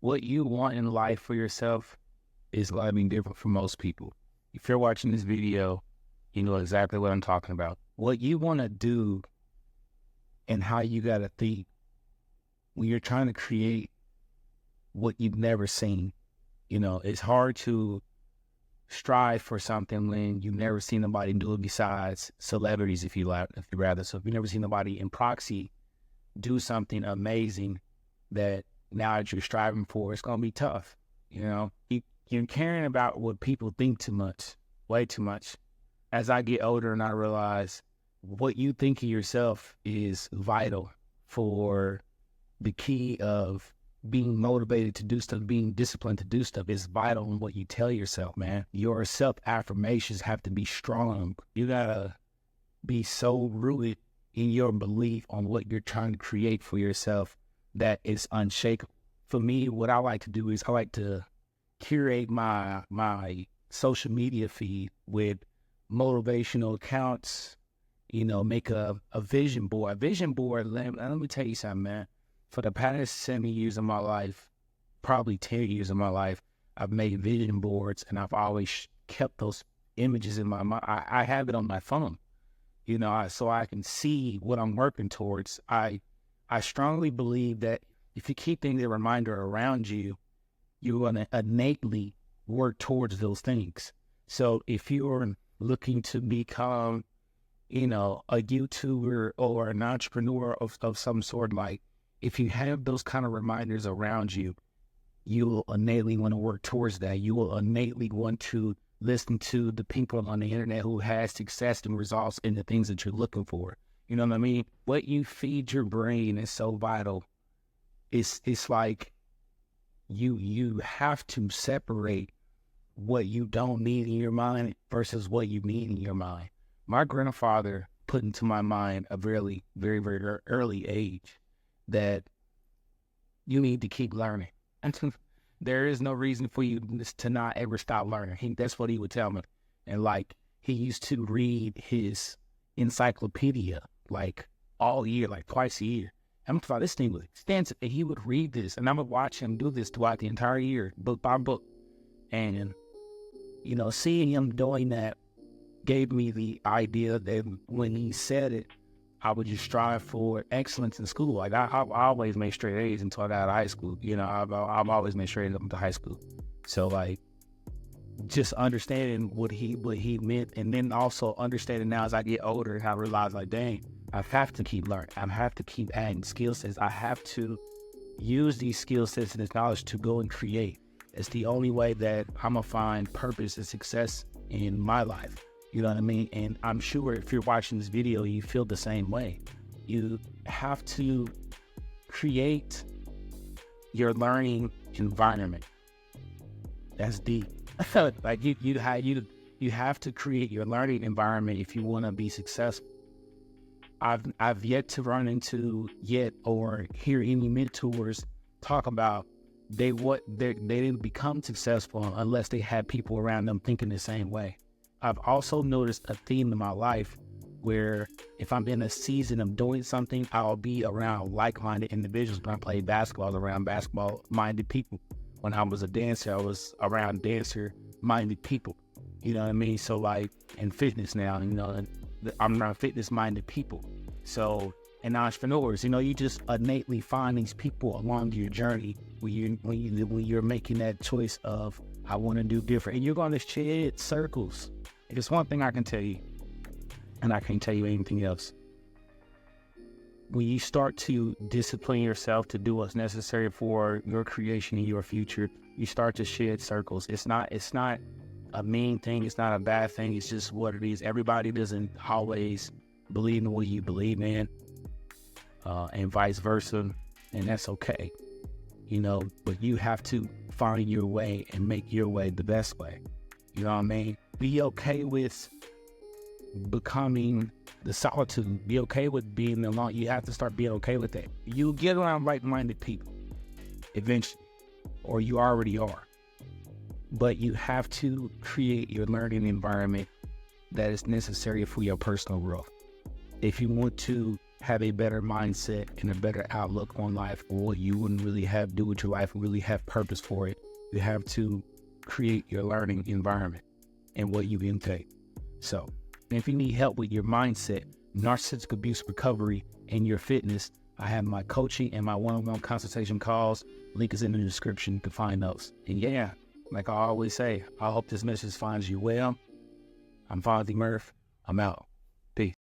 what you want in life for yourself is going to be different from most people. If you're watching this video, you know exactly what I'm talking about. What you want to do and how you got to think when you're trying to create what you've never seen. You know, it's hard to strive for something when you've never seen nobody do it besides celebrities, if you rather. So if you've never seen nobody in proxy do something amazing that now that you're striving for, it's going to be tough. You know, you're caring about what people think too much, way too much. As I get older and I realize what you think of yourself is vital for the key of being motivated to do stuff, being disciplined to do stuff is vital in what you tell yourself, man. Your self-affirmations have to be strong. You gotta be so rooted in your belief on what you're trying to create for yourself that it's unshakable. For me, what I like to do is I like to curate my social media feed with motivational accounts, you know, make a vision board. A vision board, let me tell you something, man. For the past 7 years of my life, probably 10 years of my life, I've made vision boards and I've always kept those images in my mind. I have it on my phone, you know, so I can see what I'm working towards. I strongly believe that if you keep things a reminder around you, you're going to innately work towards those things. So if you're looking to become, you know, a YouTuber or an entrepreneur of some sort, like, if you have those kind of reminders around you, you will innately want to work towards that. You will innately want to listen to the people on the internet who has success and results in the things that you're looking for. You know what I mean? What you feed your brain is so vital. It's like you have to separate what you don't need in your mind versus what you need in your mind. My grandfather put into my mind a very, very, very early age that you need to keep learning. And there is no reason for you to not ever stop learning. That's what he would tell me. And like, he used to read his encyclopedia like all year, like twice a year. I'm talking about this thing was extensive, and he would read this, and I would watch him do this throughout the entire year, book by book. And, you know, seeing him doing that gave me the idea that when he said it, I would just strive for excellence in school. Like I always made straight A's until I got out of high school. You know, I've always made straight A's up into high school. So like, just understanding what he meant, and then also understanding now as I get older, and I realize like, dang, I have to keep learning. I have to keep adding skill sets. I have to use these skill sets and this knowledge to go and create. It's the only way that I'm gonna find purpose and success in my life. You know what I mean? And I'm sure if you're watching this video, you feel the same way. You have to create your learning environment. That's deep. Like you have to create your learning environment if you want to be successful. I've yet to run into or hear any mentors talk about they didn't become successful unless they had people around them thinking the same way. I've also noticed a theme in my life where if I'm in a season of doing something, I'll be around like-minded individuals. When I played basketball, I was around basketball-minded people. When I was a dancer, I was around dancer-minded people. You know what I mean? So like in fitness now, you know, I'm around fitness-minded people. So in entrepreneurs, you know, you just innately find these people along your journey when you're making that choice of I want to do different, and you're going to shed circles. It's one thing I can tell you, and I can't tell you anything else. When you start to discipline yourself to do what's necessary for your creation and your future, you start to shed circles. It's not a mean thing. It's not a bad thing. It's just what it is. Everybody doesn't always believe in what you believe in, and vice versa, and that's okay. You know, but you have to find your way and make your way the best way. You know what I mean? Be okay with becoming the solitude. Be okay with being alone. You have to start being okay with that. You'll get around like-minded people eventually, or you already are. But you have to create your learning environment that is necessary for your personal growth. If you want to have a better mindset and a better outlook on life, or what you wouldn't really have do with your life and really have purpose for it, you have to create your learning environment and what you intake. So if you need help with your mindset, narcissistic abuse recovery, and your fitness, I have my coaching and my one-on-one consultation calls. Link is in the description. You can find those. And yeah, like I always say, I hope this message finds you well. I'm Fonzie Murph. I'm out. Peace.